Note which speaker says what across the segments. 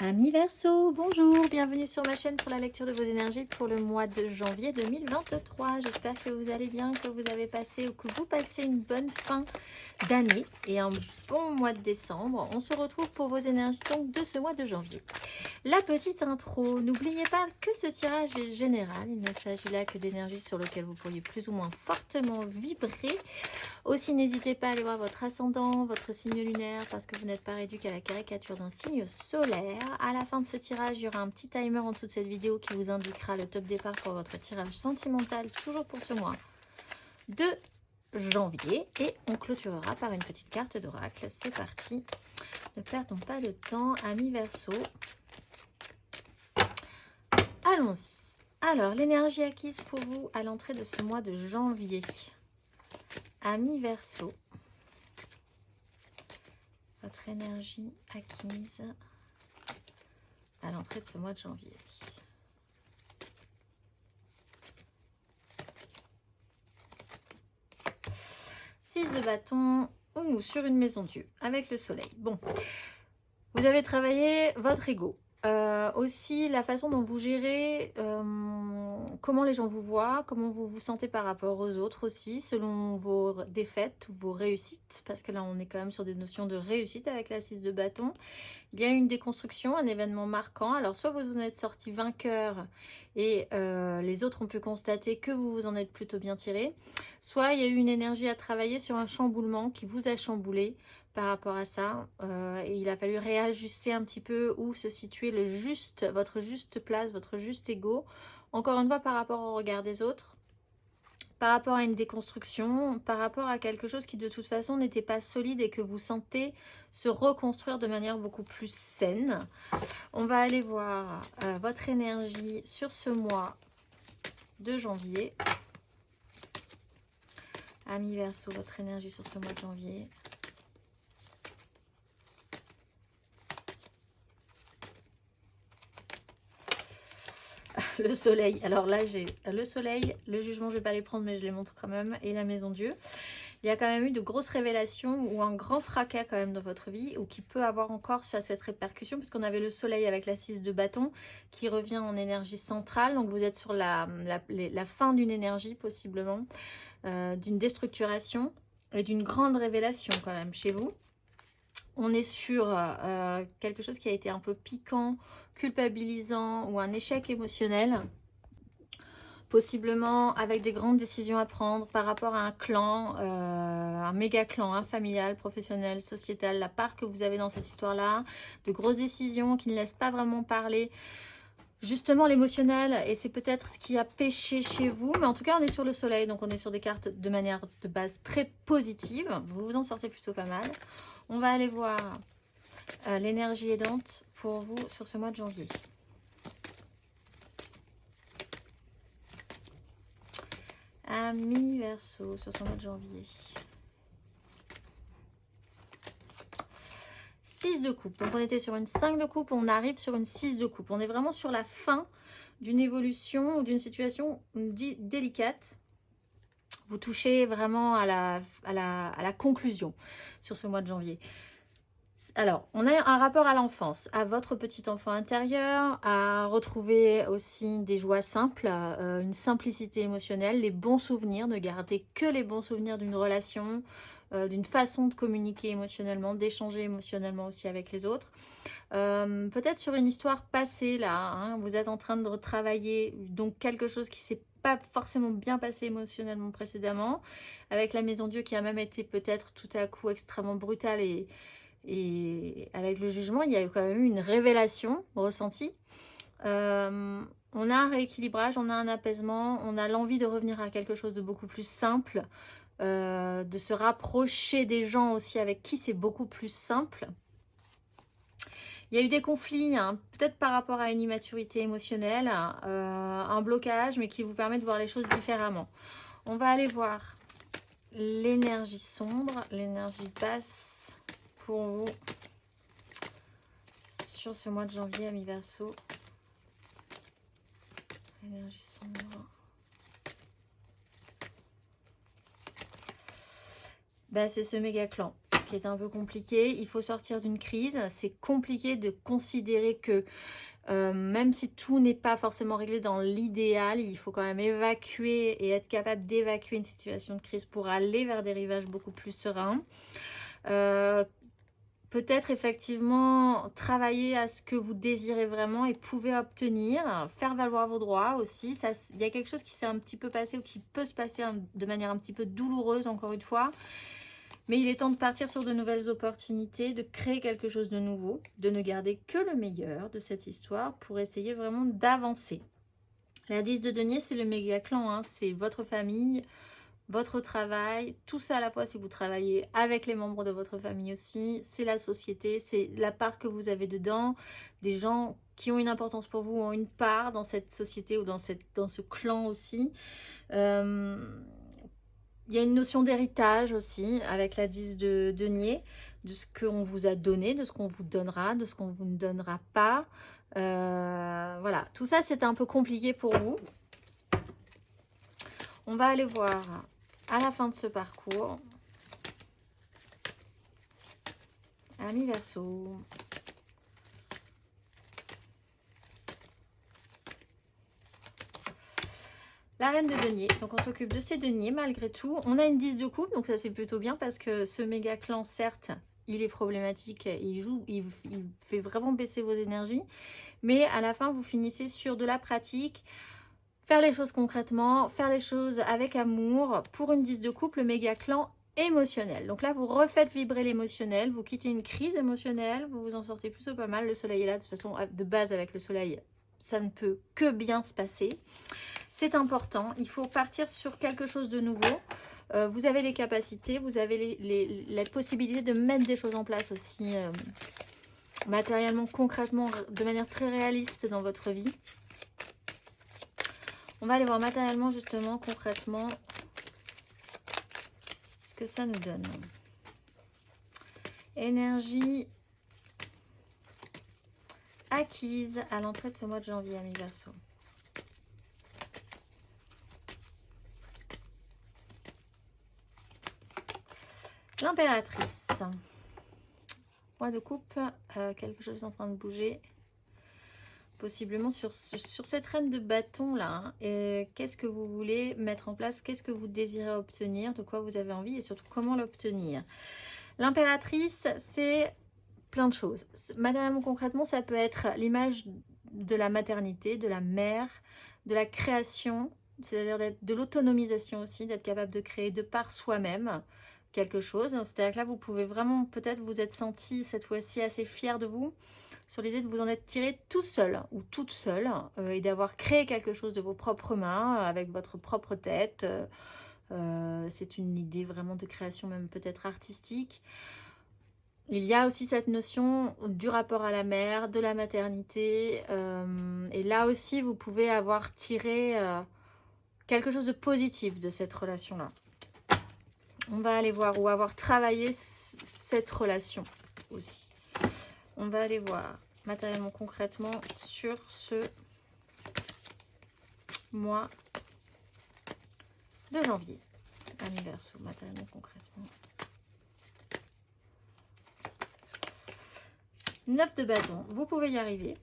Speaker 1: Amis Verseau, bonjour, bienvenue sur ma chaîne pour la lecture de vos énergies pour le mois de janvier 2023. J'espère que vous allez bien, que vous avez passé ou que vous passez une bonne fin d'année et un bon mois de décembre. On se retrouve pour vos énergies donc de ce mois de janvier. La petite intro, n'oubliez pas que ce tirage est général, il ne s'agit là que d'énergies sur lesquelles vous pourriez plus ou moins fortement vibrer. Aussi, n'hésitez pas à aller voir votre ascendant, votre signe lunaire, parce que vous n'êtes pas réduit qu'à la caricature d'un signe solaire. À la fin de ce tirage, il y aura un petit timer en dessous de cette vidéo qui vous indiquera le top départ pour votre tirage sentimental, toujours pour ce mois de janvier. Et on clôturera par une petite carte d'oracle. C'est parti. Ne perdons pas de temps, amis Verseau. Allons-y. Alors, l'énergie acquise pour vous à l'entrée de ce mois de janvier. Amis Verseau, votre énergie acquise à l'entrée de ce mois de janvier. Six de bâton ou sur une maison Dieu avec le soleil. Bon, vous avez travaillé votre ego. Aussi la façon dont vous gérez, comment les gens vous voient, comment vous vous sentez par rapport aux autres aussi, selon vos défaites, vos réussites, parce que là on est quand même sur des notions de réussite avec la 6 de bâton. Il y a une déconstruction, un événement marquant. Alors soit vous en êtes sorti vainqueur et les autres ont pu constater que vous vous en êtes plutôt bien tiré, soit il y a eu une énergie à travailler sur un chamboulement qui vous a chamboulé par rapport à ça, et il a fallu réajuster un petit peu où se situer votre juste place, votre juste ego, encore une fois par rapport au regard des autres, par rapport à une déconstruction, par rapport à quelque chose qui de toute façon n'était pas solide et que vous sentez se reconstruire de manière beaucoup plus saine. On va aller voir votre énergie sur ce mois de janvier. Amis Verseau, votre énergie sur ce mois de janvier. Le soleil, alors là j'ai le soleil, le jugement je vais pas les prendre mais je les montre quand même, et la maison Dieu. Il y a quand même eu de grosses révélations ou un grand fracas quand même dans votre vie, ou qui peut avoir encore sur cette répercussion, puisqu'on avait le soleil avec la 6 de bâton qui revient en énergie centrale, donc vous êtes sur la fin d'une énergie possiblement, d'une déstructuration et d'une grande révélation quand même chez vous. On est sur quelque chose qui a été un peu piquant, culpabilisant ou un échec émotionnel. Possiblement avec des grandes décisions à prendre par rapport à un clan, un méga clan, familial, professionnel, sociétal, la part que vous avez dans cette histoire-là. De grosses décisions qui ne laissent pas vraiment parler justement l'émotionnel, et c'est peut-être ce qui a péché chez vous. Mais en tout cas, on est sur le soleil, donc on est sur des cartes de manière de base très positive. Vous vous en sortez plutôt pas mal. On va aller voir l'énergie aidante pour vous sur ce mois de janvier. Amis Verseau sur ce mois de janvier. 6 de coupe. Donc on était sur une 5 de coupe, on arrive sur une 6 de coupe. On est vraiment sur la fin d'une évolution, d'une situation délicate. Vous touchez vraiment à la conclusion sur ce mois de janvier. Alors, on a un rapport à l'enfance, à votre petit enfant intérieur, à retrouver aussi des joies simples, une simplicité émotionnelle, les bons souvenirs, ne garder que les bons souvenirs d'une relation, d'une façon de communiquer émotionnellement, d'échanger émotionnellement aussi avec les autres. Peut-être sur une histoire passée là, vous êtes en train de retravailler donc quelque chose qui s'est pas forcément bien passé émotionnellement précédemment, avec la maison Dieu qui a même été peut-être tout à coup extrêmement brutale, et avec le jugement, il y a eu quand même eu une révélation ressentie. On a un rééquilibrage, on a un apaisement, on a l'envie de revenir à quelque chose de beaucoup plus simple, de se rapprocher des gens aussi avec qui c'est beaucoup plus simple. Il y a eu des conflits, peut-être par rapport à une immaturité émotionnelle, un blocage, mais qui vous permet de voir les choses différemment. On va aller voir l'énergie sombre, l'énergie basse pour vous sur ce mois de janvier, amis Verseau. Énergie sombre. C'est ce méga clan qui est un peu compliqué. Il faut sortir d'une crise. C'est compliqué de considérer que même si tout n'est pas forcément réglé dans l'idéal, il faut quand même évacuer et être capable d'évacuer une situation de crise pour aller vers des rivages beaucoup plus sereins. Peut-être effectivement travailler à ce que vous désirez vraiment et pouvez obtenir, faire valoir vos droits aussi. Il y a quelque chose qui s'est un petit peu passé ou qui peut se passer de manière un petit peu douloureuse encore une fois. Mais il est temps de partir sur de nouvelles opportunités, de créer quelque chose de nouveau, de ne garder que le meilleur de cette histoire pour essayer vraiment d'avancer. La 10 de denier, c'est le méga clan, hein, c'est votre famille, votre travail, tout ça à la fois si vous travaillez avec les membres de votre famille aussi, c'est la société, c'est la part que vous avez dedans, des gens qui ont une importance pour vous ont une part dans cette société ou dans ce clan aussi. Il y a une notion d'héritage aussi avec la 10 de denier, de ce qu'on vous a donné, de ce qu'on vous donnera, de ce qu'on vous ne donnera pas. Voilà, tout ça c'est un peu compliqué pour vous. On va aller voir à la fin de ce parcours. Amis Verseau. La reine de denier, donc on s'occupe de ces deniers malgré tout. On a une 10 de coupe, donc ça c'est plutôt bien parce que ce méga clan, certes, il est problématique, il fait vraiment baisser vos énergies. Mais à la fin, vous finissez sur de la pratique, faire les choses concrètement, faire les choses avec amour. Pour une 10 de coupe, le méga clan émotionnel. Donc là, vous refaites vibrer l'émotionnel, vous quittez une crise émotionnelle, vous vous en sortez plutôt pas mal. Le soleil est là, de toute façon, de base avec le soleil, ça ne peut que bien se passer. C'est important, il faut partir sur quelque chose de nouveau. Vous avez les capacités, vous avez la possibilité de mettre des choses en place aussi matériellement, concrètement, de manière très réaliste dans votre vie. On va aller voir matériellement, justement, concrètement, ce que ça nous donne. Énergie acquise à l'entrée de ce mois de janvier, amis Verseau. L'impératrice. Roi de coupe, quelque chose est en train de bouger. Possiblement sur cette reine de bâton là. Hein. Qu'est-ce que vous voulez mettre en place? Qu'est-ce que vous désirez obtenir? De quoi vous avez envie? Et surtout, comment l'obtenir? L'impératrice, c'est plein de choses. Matériellement, concrètement, ça peut être l'image de la maternité, de la mère, de la création, c'est-à-dire de l'autonomisation aussi, d'être capable de créer de par soi-même quelque chose. C'est-à-dire que là, vous pouvez vraiment, peut-être vous êtes senti cette fois-ci assez fier de vous, sur l'idée de vous en être tiré tout seul ou toute seule et d'avoir créé quelque chose de vos propres mains, avec votre propre tête. C'est une idée vraiment de création même peut-être artistique. Il y a aussi cette notion du rapport à la mère, de la maternité. Et là aussi, vous pouvez avoir tiré quelque chose de positif de cette relation-là. On va aller voir ou avoir travaillé cette relation aussi. On va aller voir matériellement, concrètement sur ce mois de janvier. Amis Verseau, matériellement, concrètement. 9 de bâton, vous pouvez y arriver.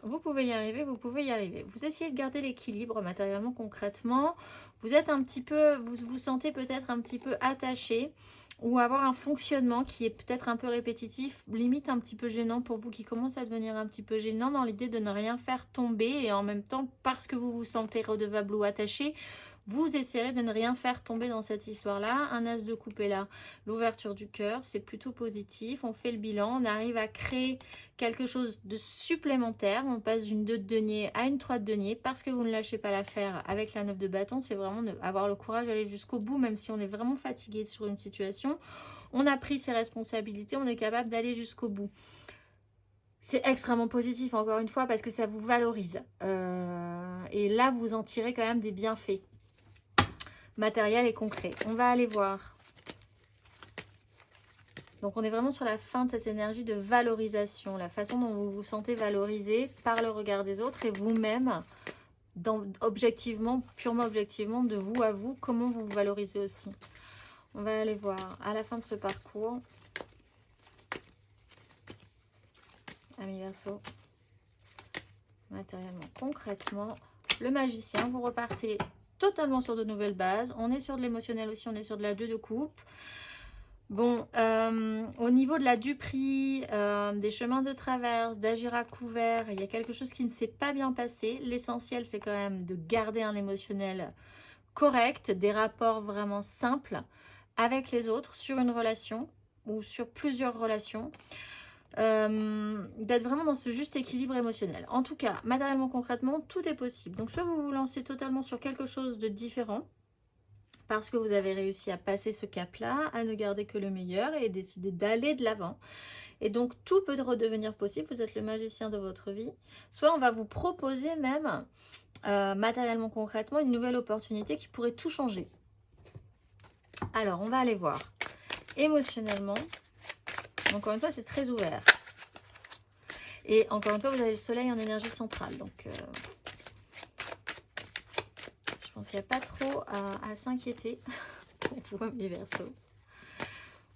Speaker 1: Vous pouvez y arriver, vous pouvez y arriver. Vous essayez de garder l'équilibre matériellement, concrètement. Vous êtes un petit peu, vous vous sentez peut-être un petit peu attaché ou avoir un fonctionnement qui est peut-être un peu répétitif, limite un petit peu gênant pour vous, qui commence à devenir un petit peu gênant dans l'idée de ne rien faire tomber et en même temps, parce que vous vous sentez redevable ou attaché, vous essayerez de ne rien faire tomber dans cette histoire-là. Un as de coupe est là. L'ouverture du cœur, c'est plutôt positif. On fait le bilan, on arrive à créer quelque chose de supplémentaire. On passe d'une 2 de denier à une 3 de denier parce que vous ne lâchez pas l'affaire avec la 9 de bâton. C'est vraiment avoir le courage d'aller jusqu'au bout, même si on est vraiment fatigué sur une situation. On a pris ses responsabilités, on est capable d'aller jusqu'au bout. C'est extrêmement positif, encore une fois, parce que ça vous valorise. Et là, vous en tirez quand même des bienfaits matériel et concret. On va aller voir. Donc, on est vraiment sur la fin de cette énergie de valorisation, la façon dont vous vous sentez valorisé par le regard des autres et vous-même, objectivement, purement objectivement, de vous à vous, comment vous vous valorisez aussi. On va aller voir à la fin de ce parcours. Amis Verseau. Matériellement, concrètement, le magicien, vous repartez totalement sur de nouvelles bases. On est sur de l'émotionnel aussi, on est sur de la 2 de coupe. Bon, au niveau de la duperie, des chemins de traverse, d'agir à couvert, il y a quelque chose qui ne s'est pas bien passé. L'essentiel, c'est quand même de garder un émotionnel correct, des rapports vraiment simples avec les autres sur une relation ou sur plusieurs relations. D'être vraiment dans ce juste équilibre émotionnel. En tout cas, matériellement, concrètement, tout est possible. Donc, soit vous vous lancez totalement sur quelque chose de différent, parce que vous avez réussi à passer ce cap-là, à ne garder que le meilleur et décider d'aller de l'avant. Et donc, tout peut redevenir possible. Vous êtes le magicien de votre vie. Soit on va vous proposer même, matériellement, concrètement, une nouvelle opportunité qui pourrait tout changer. Alors, on va aller voir. Émotionnellement, encore une fois, c'est très ouvert. Et encore une fois, vous avez le soleil en énergie centrale. Donc, je pense qu'il n'y a pas trop à s'inquiéter pour vous, les Verseaux.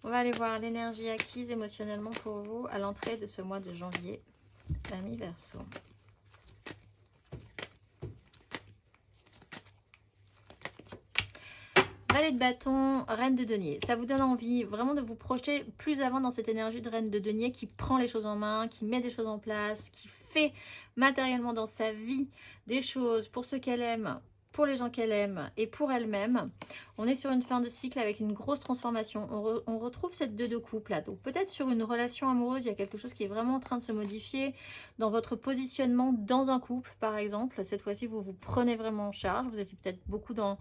Speaker 1: On va aller voir l'énergie acquise émotionnellement pour vous à l'entrée de ce mois de janvier. Amis Verseaux. Valet de bâton, reine de denier. Ça vous donne envie vraiment de vous projeter plus avant dans cette énergie de reine de denier qui prend les choses en main, qui met des choses en place, qui fait matériellement dans sa vie des choses pour ceux qu'elle aime, pour les gens qu'elle aime et pour elle-même. On est sur une fin de cycle avec une grosse transformation. On retrouve cette 2 de coupe là. Donc peut-être sur une relation amoureuse, il y a quelque chose qui est vraiment en train de se modifier dans votre positionnement dans un couple par exemple. Cette fois-ci, vous vous prenez vraiment en charge. Vous étiez peut-être beaucoup dans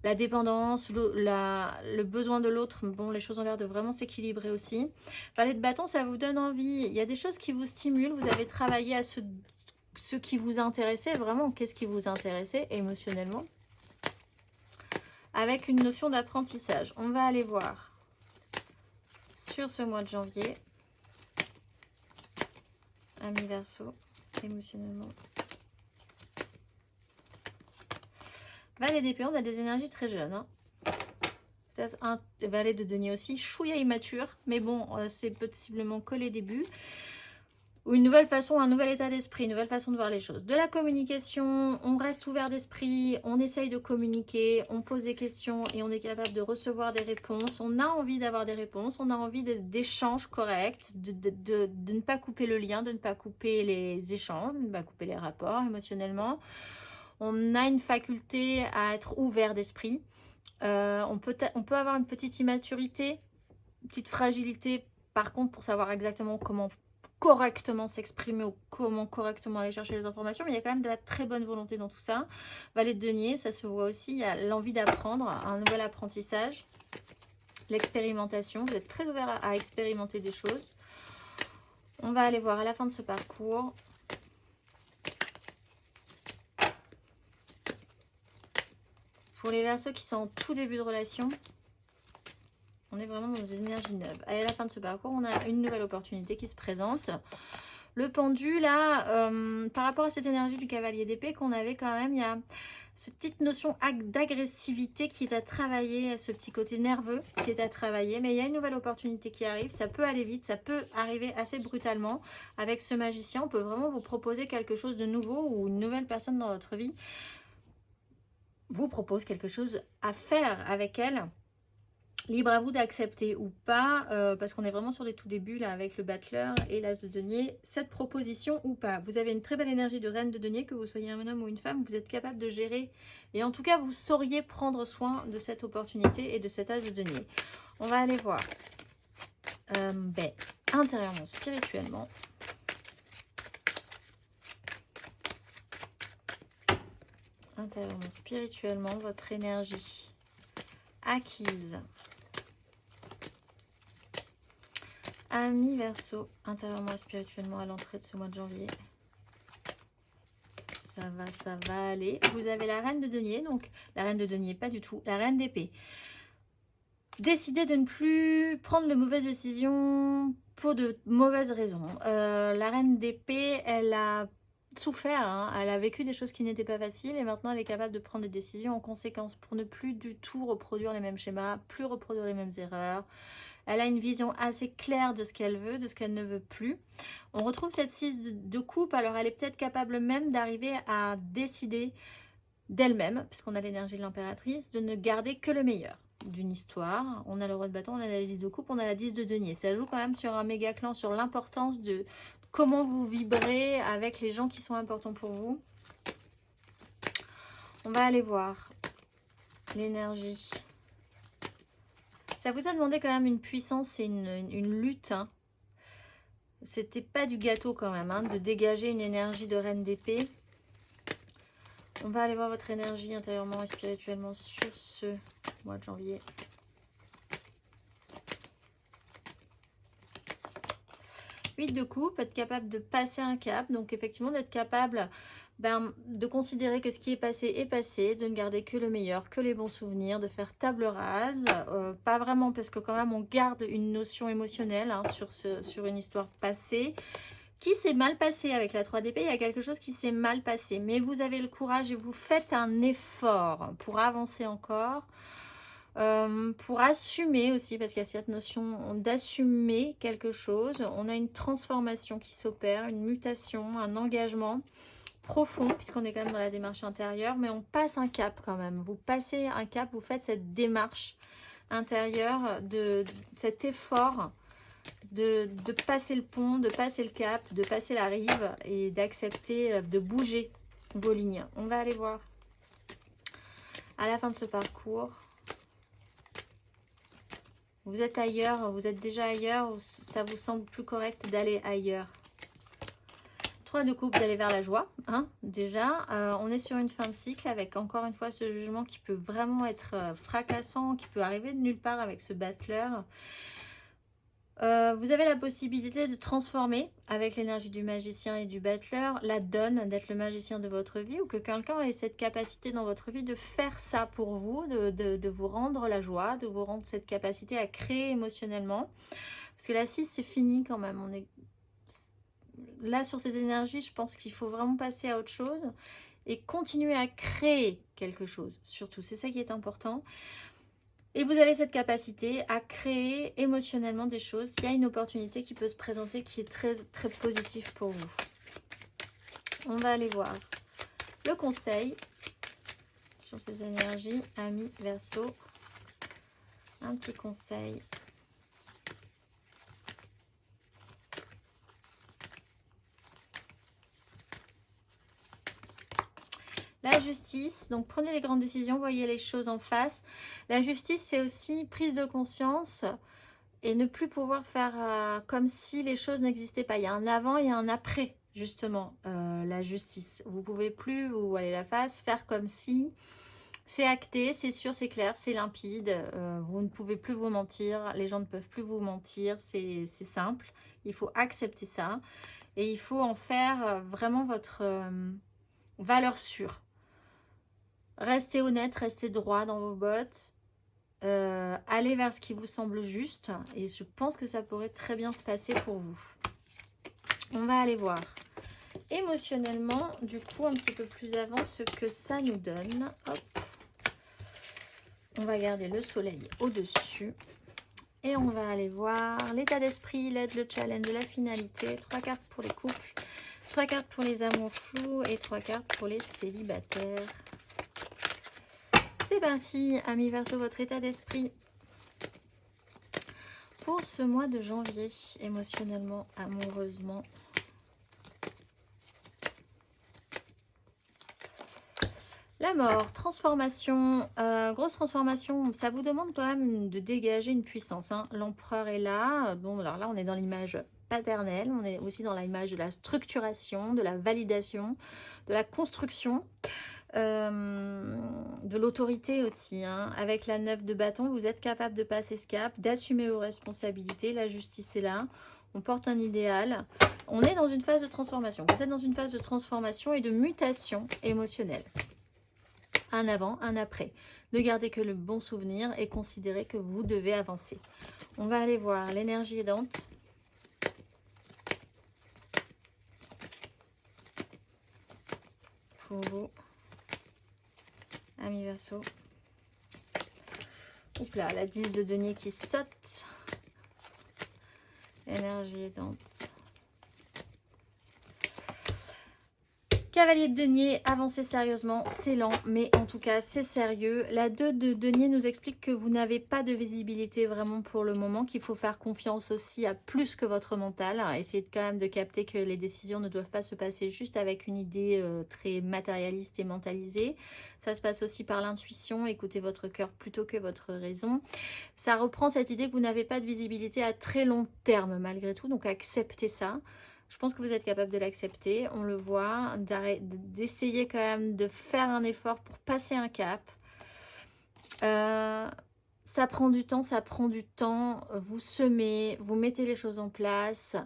Speaker 1: la dépendance, le besoin de l'autre. Bon, les choses ont l'air de vraiment s'équilibrer aussi. Valet de bâton, ça vous donne envie. Il y a des choses qui vous stimulent. Vous avez travaillé à ce qui vous intéressait. Vraiment, qu'est-ce qui vous intéressait émotionnellement? Avec une notion d'apprentissage. On va aller voir sur ce mois de janvier. Amis Verseau, émotionnellement. Valet d'épée, on a des énergies très jeunes. Hein. Peut-être un valet de denier aussi, chouïa immature, mais bon, c'est possiblement que les débuts. Ou une nouvelle façon, un nouvel état d'esprit, une nouvelle façon de voir les choses. De la communication, on reste ouvert d'esprit, on essaye de communiquer, on pose des questions et on est capable de recevoir des réponses. On a envie d'avoir des réponses, on a envie d'échanges corrects, de ne pas couper le lien, de ne pas couper les échanges, de ne pas couper les rapports émotionnellement. On a une faculté à être ouvert d'esprit. On peut avoir une petite immaturité, une petite fragilité, par contre, pour savoir exactement comment correctement s'exprimer ou comment correctement aller chercher les informations. Mais il y a quand même de la très bonne volonté dans tout ça. Valet de denier, ça se voit aussi. Il y a l'envie d'apprendre, un nouvel apprentissage. L'expérimentation. Vous êtes très ouvert à expérimenter des choses. On va aller voir à la fin de ce parcours. Pour les Verseaux qui sont en tout début de relation, on est vraiment dans des énergies neuves. Et à la fin de ce parcours, on a une nouvelle opportunité qui se présente. Le pendu, là, par rapport à cette énergie du cavalier d'épée qu'on avait quand même, il y a cette petite notion d'agressivité qui est à travailler, ce petit côté nerveux qui est à travailler. Mais il y a une nouvelle opportunité qui arrive. Ça peut aller vite, ça peut arriver assez brutalement. Avec ce magicien, on peut vraiment vous proposer quelque chose de nouveau ou une nouvelle personne dans votre vie vous propose quelque chose à faire avec elle. Libre à vous d'accepter ou pas, parce qu'on est vraiment sur les tout débuts là avec le battleur et l'as de denier, cette proposition ou pas. Vous avez une très belle énergie de reine de denier, que vous soyez un homme ou une femme, vous êtes capable de gérer et en tout cas vous sauriez prendre soin de cette opportunité et de cet as de denier. On va aller voir intérieurement, spirituellement. Intérieurement, spirituellement, votre énergie acquise. Amis Verseau, intérieurement, spirituellement, à l'entrée de ce mois de janvier. Ça va aller. Vous avez la reine de denier, donc la reine de denier, pas du tout. La reine d'épée. Décidez de ne plus prendre de mauvaises décisions pour de mauvaises raisons. La reine d'épée, elle a souffert, hein. Elle a vécu des choses qui n'étaient pas faciles et maintenant elle est capable de prendre des décisions en conséquence pour ne plus du tout reproduire les mêmes schémas, plus reproduire les mêmes erreurs. Elle a une vision assez claire de ce qu'elle veut, de ce qu'elle ne veut plus. On retrouve cette 6 de coupe, alors elle est peut-être capable même d'arriver à décider d'elle-même, puisqu'on a l'énergie de l'impératrice, de ne garder que le meilleur d'une histoire. On a le roi de bâton, on a la 10 de coupe, on a la 10 de denier. Ça joue quand même sur un méga clan, sur l'importance de comment vous vibrez avec les gens qui sont importants pour vous. On va aller voir l'énergie. Ça vous a demandé quand même une puissance et une lutte. Hein. C'était pas du gâteau quand même, hein, de dégager une énergie de reine d'épée. On va aller voir votre énergie intérieurement et spirituellement sur ce mois de janvier. Huit de coupe, être capable de passer un cap. Donc effectivement d'être capable de considérer que ce qui est passé, de ne garder que le meilleur, que les bons souvenirs, de faire table rase. Pas vraiment parce que quand même on garde une notion émotionnelle hein, sur une histoire passée. Qui s'est mal passé avec la 3 d'épée, il y a quelque chose qui s'est mal passé. Mais vous avez le courage et vous faites un effort pour avancer encore. Pour assumer aussi, parce qu'il y a cette notion d'assumer quelque chose. On a une transformation qui s'opère, une mutation, un engagement profond, puisqu'on est quand même dans la démarche intérieure, mais on passe un cap quand même. Vous passez un cap, vous faites cette démarche intérieure, de cet effort de passer le pont, de passer le cap, de passer la rive et d'accepter de bouger vos lignes. On va aller voir à la fin de ce parcours. Vous êtes ailleurs, vous êtes déjà ailleurs, ou ça vous semble plus correct d'aller ailleurs? 3 de coupe, d'aller vers la joie, hein, déjà. On est sur une fin de cycle avec encore une fois ce jugement qui peut vraiment être fracassant, qui peut arriver de nulle part avec ce battleur. Vous avez la possibilité de transformer avec l'énergie du magicien et du battleur la donne d'être le magicien de votre vie, ou que quelqu'un ait cette capacité dans votre vie de faire ça pour vous, de vous rendre la joie, de vous rendre cette capacité à créer émotionnellement. Parce que la 6 c'est fini quand même. On est là sur ces énergies, je pense qu'il faut vraiment passer à autre chose et continuer à créer quelque chose. Surtout, c'est ça qui est important. Et vous avez cette capacité à créer émotionnellement des choses. Il y a une opportunité qui peut se présenter qui est très, très positive pour vous. On va aller voir le conseil sur ces énergies. Amis Verseau, un petit conseil. La justice, donc prenez les grandes décisions, voyez les choses en face. La justice, c'est aussi prise de conscience et ne plus pouvoir faire comme si les choses n'existaient pas. Il y a un avant et un après, justement, la justice. Vous ne pouvez plus vous voiler la face, faire comme si c'est acté, c'est sûr, c'est clair, c'est limpide. Vous ne pouvez plus vous mentir, les gens ne peuvent plus vous mentir, c'est simple. Il faut accepter ça et il faut en faire vraiment votre valeur sûre. Restez honnête, restez droit dans vos bottes. Allez vers ce qui vous semble juste. Et je pense que ça pourrait très bien se passer pour vous. On va aller voir émotionnellement, du coup, un petit peu plus avant, ce que ça nous donne. Hop. On va garder le soleil au-dessus. Et on va aller voir l'état d'esprit, l'aide, le challenge, la finalité. 3 cartes pour les couples, 3 cartes pour les amours flous et 3 cartes pour les célibataires. C'est parti, amis Verseau, votre état d'esprit pour ce mois de janvier, émotionnellement, amoureusement. La mort, transformation, grosse transformation, ça vous demande quand même de dégager une puissance. Hein. L'empereur est là, bon alors là on est dans l'image paternelle, on est aussi dans l'image de la structuration, de la validation, de la construction. De l'autorité aussi, hein. Avec la 9 de bâton, vous êtes capable de passer ce cap, d'assumer vos responsabilités, la justice est là, on porte un idéal, on est dans une phase de transformation, vous êtes dans une phase de transformation et de mutation émotionnelle, un avant, un après, ne gardez que le bon souvenir et considérez que vous devez avancer. On va aller voir l'énergie aidante. Pour vous, amis Verseau. Oups là, la 10 de denier qui saute. énergie aidante. Cavalier de denier, avancez sérieusement, c'est lent, mais en tout cas, c'est sérieux. La 2 de denier nous explique que vous n'avez pas de visibilité vraiment pour le moment, qu'il faut faire confiance aussi à plus que votre mental. Essayez quand même de capter que les décisions ne doivent pas se passer juste avec une idée très matérialiste et mentalisée. Ça se passe aussi par l'intuition, écoutez votre cœur plutôt que votre raison. Ça reprend cette idée que vous n'avez pas de visibilité à très long terme malgré tout, donc acceptez ça. Je pense que vous êtes capable de l'accepter, on le voit, d'essayer quand même de faire un effort pour passer un cap. Ça prend du temps, vous semez, vous mettez les choses en place,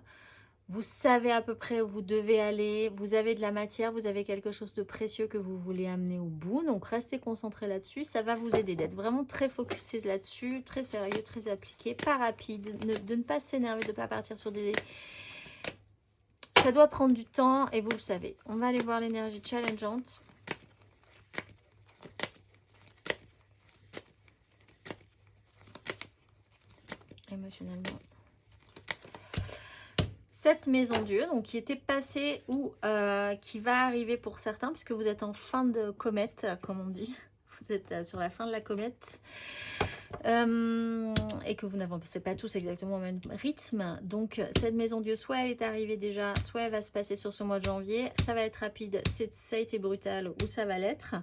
Speaker 1: vous savez à peu près où vous devez aller, vous avez de la matière, vous avez quelque chose de précieux que vous voulez amener au bout, donc restez concentré là-dessus, ça va vous aider d'être vraiment très focusé là-dessus, très sérieux, très appliqué, pas rapide, de ne pas s'énerver, de ne pas partir sur des... Ça doit prendre du temps et vous le savez. On va aller voir l'énergie challengeante. Émotionnellement. Cette maison Dieu, donc qui était passée ou qui va arriver pour certains, puisque vous êtes en fin de comète, comme on dit. Vous êtes sur la fin de la comète. Et que vous n'avancez pas tous exactement au même rythme. Donc cette maison Dieu, soit elle est arrivée déjà, soit elle va se passer sur ce mois de janvier. Ça va être rapide, ça a été brutal ou ça va l'être.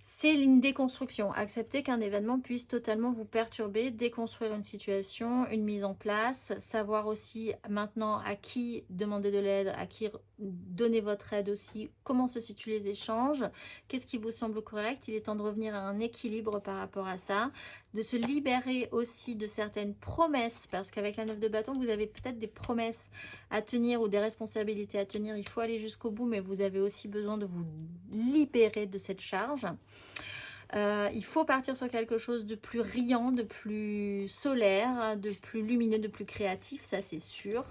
Speaker 1: C'est une déconstruction. Accepter qu'un événement puisse totalement vous perturber, déconstruire une situation, une mise en place, savoir aussi maintenant à qui demander de l'aide, à qui donner votre aide aussi, comment se situent les échanges, qu'est-ce qui vous semble correct. Il est temps de revenir à un équilibre par rapport à ça, de se libérer aussi de certaines promesses, parce qu'avec la 9 de bâton, vous avez peut-être des promesses à tenir ou des responsabilités à tenir. Il faut aller jusqu'au bout, mais vous avez aussi besoin de vous libérer de cette charge. Il faut partir sur quelque chose de plus riant, de plus solaire, de plus lumineux, de plus créatif, ça c'est sûr.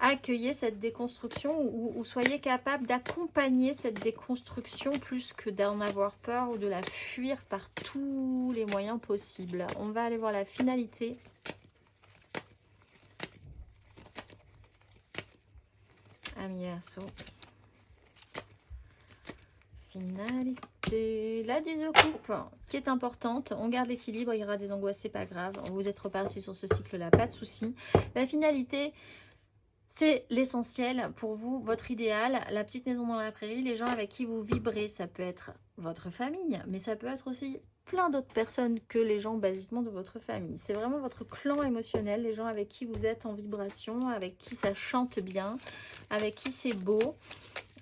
Speaker 1: Accueillez cette déconstruction ou soyez capable d'accompagner cette déconstruction plus que d'en avoir peur ou de la fuir par tous les moyens possibles. On va aller voir la finalité. Ami Verseau. Finalité. La 10 de coupe qui est importante. On garde l'équilibre, il y aura des angoisses, c'est pas grave. Vous êtes reparti sur ce cycle-là, pas de souci. La finalité... c'est l'essentiel pour vous, votre idéal, la petite maison dans la prairie, les gens avec qui vous vibrez. Ça peut être votre famille, mais ça peut être aussi plein d'autres personnes que les gens basiquement de votre famille. C'est vraiment votre clan émotionnel, les gens avec qui vous êtes en vibration, avec qui ça chante bien, avec qui c'est beau.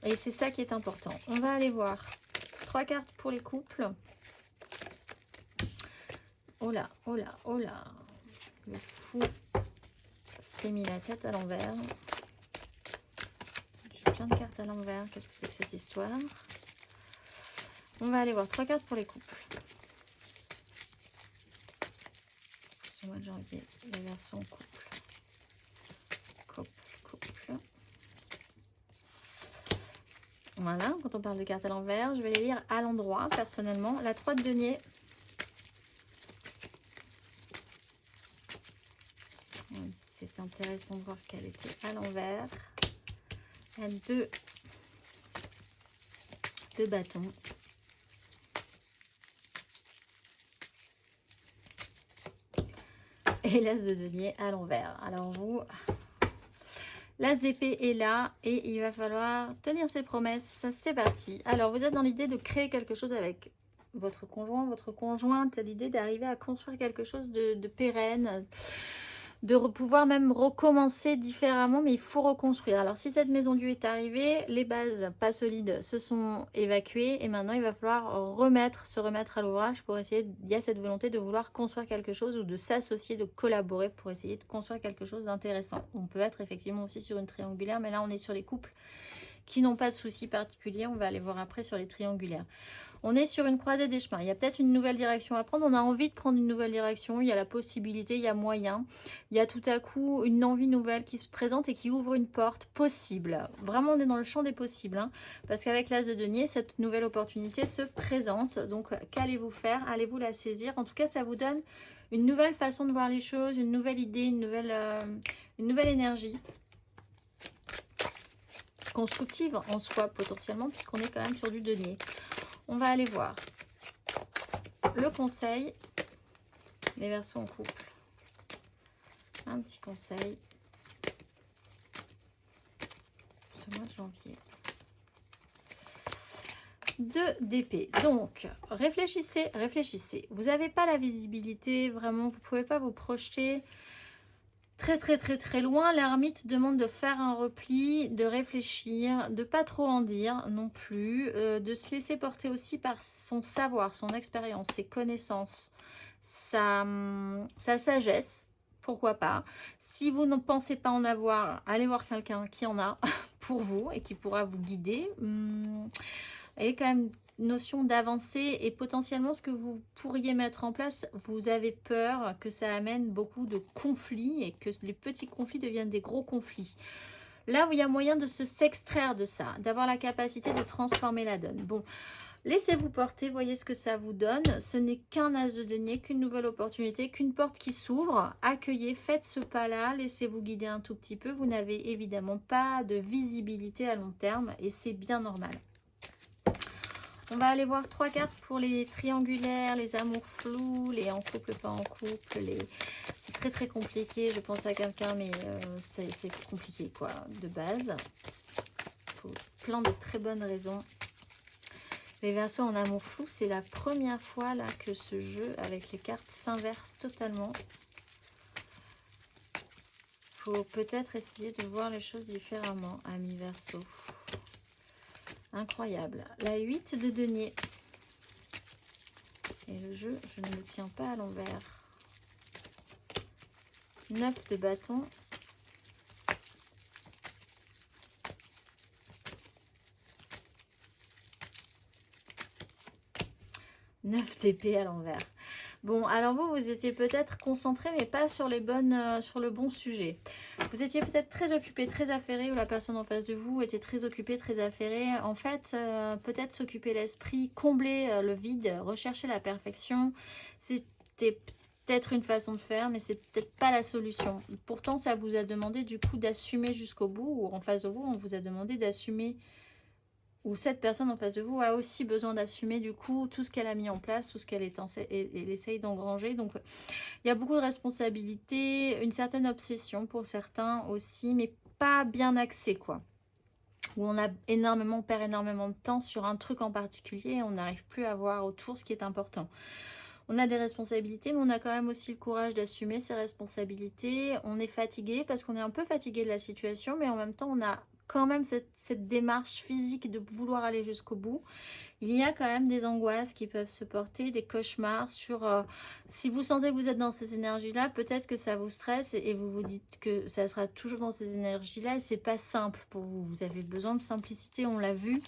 Speaker 1: Et c'est ça qui est important. On va aller voir 3 cartes pour les couples. Oh là, oh là, oh là. Le fou s'est mis la tête à l'envers. J'ai plein de cartes à l'envers. Qu'est-ce que c'est que cette histoire? On va aller voir 3 cartes pour les couples. Ce mois de janvier, les versions couple. Couple. Voilà, quand on parle de cartes à l'envers, je vais les lire à l'endroit, personnellement. La 3 de denier. C'est intéressant de voir qu'elle était à l'envers. La 2 de bâton. Et l'as de denier à l'envers. Alors vous, l'as d'épée est là et il va falloir tenir ses promesses. C'est parti. Alors vous êtes dans l'idée de créer quelque chose avec votre conjoint, votre conjointe. L'idée d'arriver à construire quelque chose de pérenne, de pouvoir même recommencer différemment, mais il faut reconstruire. Alors si cette maison Dieu est arrivée, les bases pas solides se sont évacuées et maintenant il va falloir se remettre à l'ouvrage pour essayer, il y a cette volonté de vouloir construire quelque chose ou de s'associer, de collaborer pour essayer de construire quelque chose d'intéressant. On peut être effectivement aussi sur une triangulaire, mais là on est sur les couples qui n'ont pas de soucis particuliers. On va aller voir après sur les triangulaires. On est sur une croisée des chemins. Il y a peut-être une nouvelle direction à prendre. On a envie de prendre une nouvelle direction. Il y a la possibilité, il y a moyen. Il y a tout à coup une envie nouvelle qui se présente et qui ouvre une porte possible. Vraiment, on est dans le champ des possibles. Hein, parce qu'avec l'as de denier, cette nouvelle opportunité se présente. Donc, qu'allez-vous faire? Allez-vous la saisir? En tout cas, ça vous donne une nouvelle façon de voir les choses, une nouvelle idée, une nouvelle énergie constructive en soi potentiellement, puisqu'on est quand même sur du denier. On va aller voir le conseil, les Verseaux en couple. Un petit conseil ce mois de janvier. 2 d'épée. Donc, réfléchissez, réfléchissez. Vous n'avez pas la visibilité, vraiment, vous ne pouvez pas vous projeter très loin. L'ermite demande de faire un repli, de réfléchir, de pas trop en dire non plus, de se laisser porter aussi par son savoir, son expérience, ses connaissances, sa sagesse, pourquoi pas. Si vous ne pensez pas en avoir, allez voir quelqu'un qui en a pour vous et qui pourra vous guider. Et quand même notion d'avancer et potentiellement ce que vous pourriez mettre en place, vous avez peur que ça amène beaucoup de conflits et que les petits conflits deviennent des gros conflits. Là où il y a moyen de s'extraire de ça, d'avoir la capacité de transformer la donne. Bon, laissez-vous porter, voyez ce que ça vous donne. Ce n'est qu'un as de denier, qu'une nouvelle opportunité, qu'une porte qui s'ouvre. Accueillez, faites ce pas-là, laissez-vous guider un tout petit peu. Vous n'avez évidemment pas de visibilité à long terme et c'est bien normal. On va aller voir 3 cartes pour les triangulaires, les amours flous, les en couple, pas en couple. C'est très compliqué. Je pense à quelqu'un, mais c'est compliqué quoi, de base. Pour plein de très bonnes raisons. Les Verseaux en amour flou, c'est la première fois là que ce jeu avec les cartes s'inverse totalement. Faut peut-être essayer de voir les choses différemment, amis Verseaux. Incroyable. La 8 de denier. Et le jeu, je ne le tiens pas à l'envers. 9 de bâton. Neuf d'épée à l'envers. Bon, alors vous étiez peut-être concentré, mais pas sur les bonnes, sur le bon sujet. Vous étiez peut-être très occupé, très affairé, ou la personne en face de vous était très occupée, très affairée. En fait, peut-être s'occuper l'esprit, combler le vide, rechercher la perfection. C'était peut-être une façon de faire, mais c'est peut-être pas la solution. Pourtant, ça vous a demandé du coup d'assumer jusqu'au bout, ou en face de vous, on vous a demandé d'assumer. Ou cette personne en face de vous a aussi besoin d'assumer du coup tout ce qu'elle a mis en place, tout ce qu'elle essaye d'engranger. Donc il y a beaucoup de responsabilités, une certaine obsession pour certains aussi, mais pas bien axée quoi. Où on perd énormément de temps sur un truc en particulier et on n'arrive plus à voir autour ce qui est important. On a des responsabilités, mais on a quand même aussi le courage d'assumer ces responsabilités. On est fatigué parce qu'on est un peu fatigué de la situation, mais en même temps on a quand même cette démarche physique de vouloir aller jusqu'au bout. Il y a quand même des angoisses qui peuvent se porter, des cauchemars sur... si vous sentez que vous êtes dans ces énergies-là, peut-être que ça vous stresse et vous vous dites que ça sera toujours dans ces énergies-là et c'est pas simple pour vous. Vous avez besoin de simplicité, on l'a vu.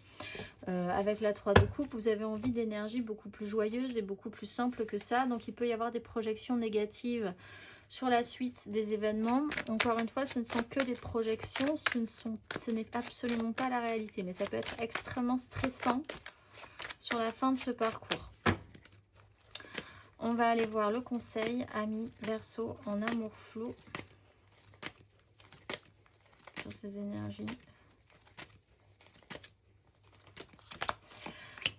Speaker 1: Avec la 3 de coupe, vous avez envie d'énergie beaucoup plus joyeuse et beaucoup plus simple que ça. Donc il peut y avoir des projections négatives sur la suite des événements. Encore une fois, ce ne sont que des projections, ce n'est absolument pas la réalité. Mais ça peut être extrêmement stressant sur la fin de ce parcours. On va aller voir le conseil, amis Verseau en amour flou, sur ces énergies.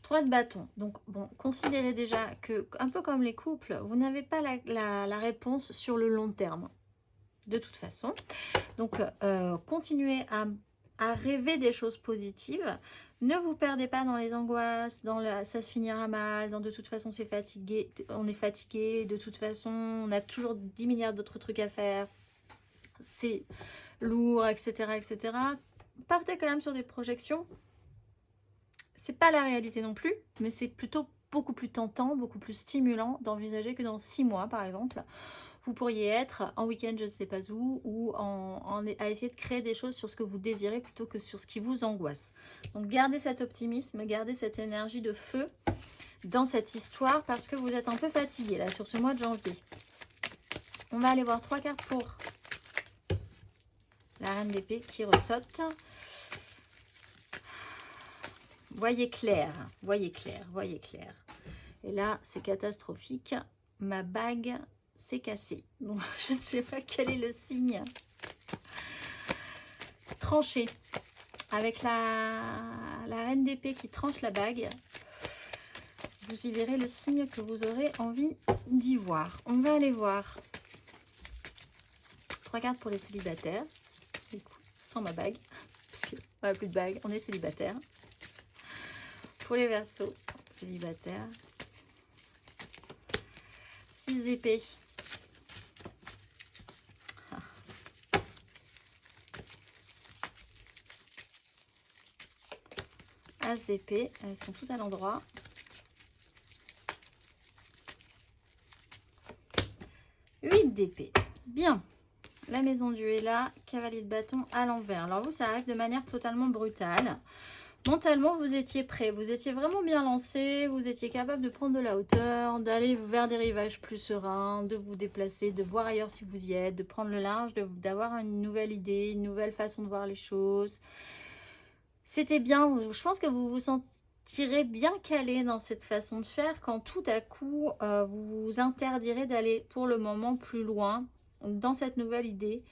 Speaker 1: 3 de bâton. Donc, bon, considérez déjà que, un peu comme les couples, vous n'avez pas la réponse sur le long terme, de toute façon. Donc, continuez à rêver des choses positives. Ne vous perdez pas dans les angoisses, ça se finira mal, de toute façon, on est fatigué, de toute façon, on a toujours 10 milliards d'autres trucs à faire, c'est lourd, etc., etc. Partez quand même sur des projections. C'est pas la réalité non plus, mais c'est plutôt beaucoup plus tentant, beaucoup plus stimulant d'envisager que dans 6 mois, par exemple, vous pourriez être en week-end, je ne sais pas où, ou à essayer de créer des choses sur ce que vous désirez plutôt que sur ce qui vous angoisse. Donc, gardez cet optimisme, gardez cette énergie de feu dans cette histoire parce que vous êtes un peu fatigué, là, sur ce mois de janvier. On va aller voir 3 cartes pour la reine d'épée qui ressorte. Voyez clair, voyez clair, voyez clair. Et là, c'est catastrophique. Ma bague c'est cassé. Donc, je ne sais pas quel est le signe. Tranché. Avec la reine d'épée qui tranche la bague. Vous y verrez le signe que vous aurez envie d'y voir. On va aller voir 3 cartes pour les célibataires. Du coup, sans ma bague. Parce qu'on n'a plus de bague, on est célibataire. Pour les Verseaux, célibataires. 6 d'épée. As d'épée, elles sont toutes à l'endroit. 8 d'épée. Bien. La maison du est là. Cavalier de bâton à l'envers. Alors vous, ça arrive de manière totalement brutale. Mentalement, vous étiez prêt. Vous étiez vraiment bien lancé. Vous étiez capable de prendre de la hauteur, d'aller vers des rivages plus sereins, de vous déplacer, de voir ailleurs si vous y êtes, de prendre le large, d'avoir une nouvelle idée, une nouvelle façon de voir les choses. C'était bien. Je pense que vous vous sentirez bien calé dans cette façon de faire quand tout à coup, vous vous interdirez d'aller pour le moment plus loin dans cette nouvelle idée.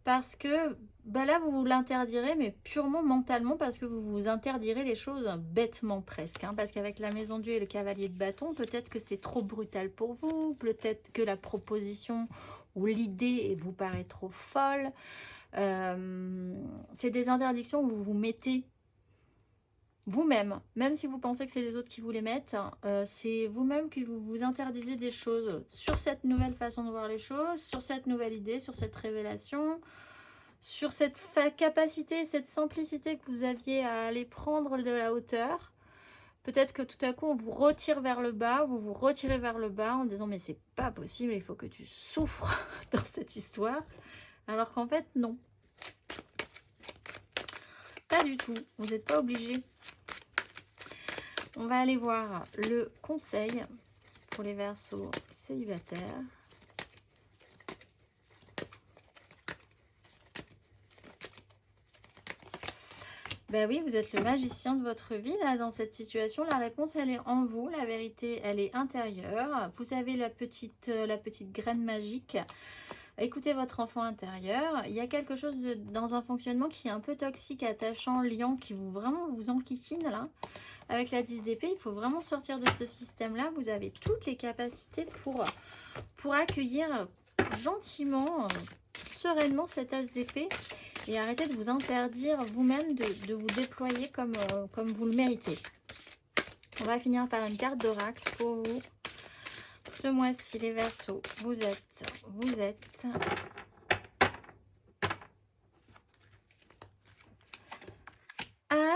Speaker 1: Parce que là, vous vous l'interdirez, mais purement mentalement, parce que vous vous interdirez les choses bêtement presque. Hein, parce qu'avec la maison Dieu et le cavalier de bâton, peut-être que c'est trop brutal pour vous. Peut-être que la proposition ou l'idée vous paraît trop folle. C'est des interdictions où vous vous mettez vous-même. Même si vous pensez que c'est les autres qui vous les mettent, c'est vous-même qui vous interdisez des choses sur cette nouvelle façon de voir les choses, sur cette nouvelle idée, sur cette révélation, sur cette capacité, cette simplicité que vous aviez à aller prendre de la hauteur. Peut-être que tout à coup, on vous retire vers le bas, vous vous retirez vers le bas en disant « mais c'est pas possible, il faut que tu souffres dans cette histoire ». Alors qu'en fait, non. Pas du tout, vous n'êtes pas obligé. On va aller voir le conseil pour les Verseaux célibataires. Ben oui, vous êtes le magicien de votre vie là dans cette situation. La réponse, elle est en vous. La vérité, elle est intérieure. Vous avez la petite graine magique. Écoutez votre enfant intérieur. Il y a quelque chose dans un fonctionnement qui est un peu toxique, attachant, liant, qui vraiment vous enquiquine là. Avec la 10 d'épée, il faut vraiment sortir de ce système-là. Vous avez toutes les capacités pour accueillir gentiment, sereinement cet as d'épée et arrêter de vous interdire vous-même de vous déployer comme vous le méritez. On va finir par une carte d'oracle pour vous. Ce mois-ci, les Verseaux, vous êtes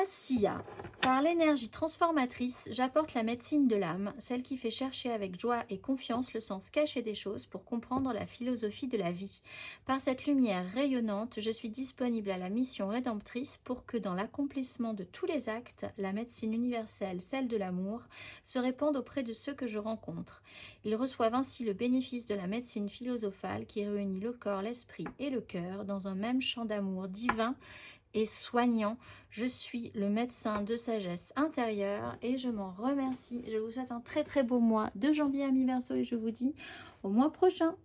Speaker 1: Sia. Par l'énergie transformatrice, j'apporte la médecine de l'âme, celle qui fait chercher avec joie et confiance le sens caché des choses pour comprendre la philosophie de la vie. Par cette lumière rayonnante, je suis disponible à la mission rédemptrice pour que dans l'accomplissement de tous les actes, la médecine universelle, celle de l'amour, se répande auprès de ceux que je rencontre. Ils reçoivent ainsi le bénéfice de la médecine philosophale qui réunit le corps, l'esprit et le cœur dans un même champ d'amour divin et soignant. Je suis le médecin de sagesse intérieure et je m'en remercie. Je vous souhaite un très très beau mois de janvier à mi-Verseau et je vous dis au mois prochain.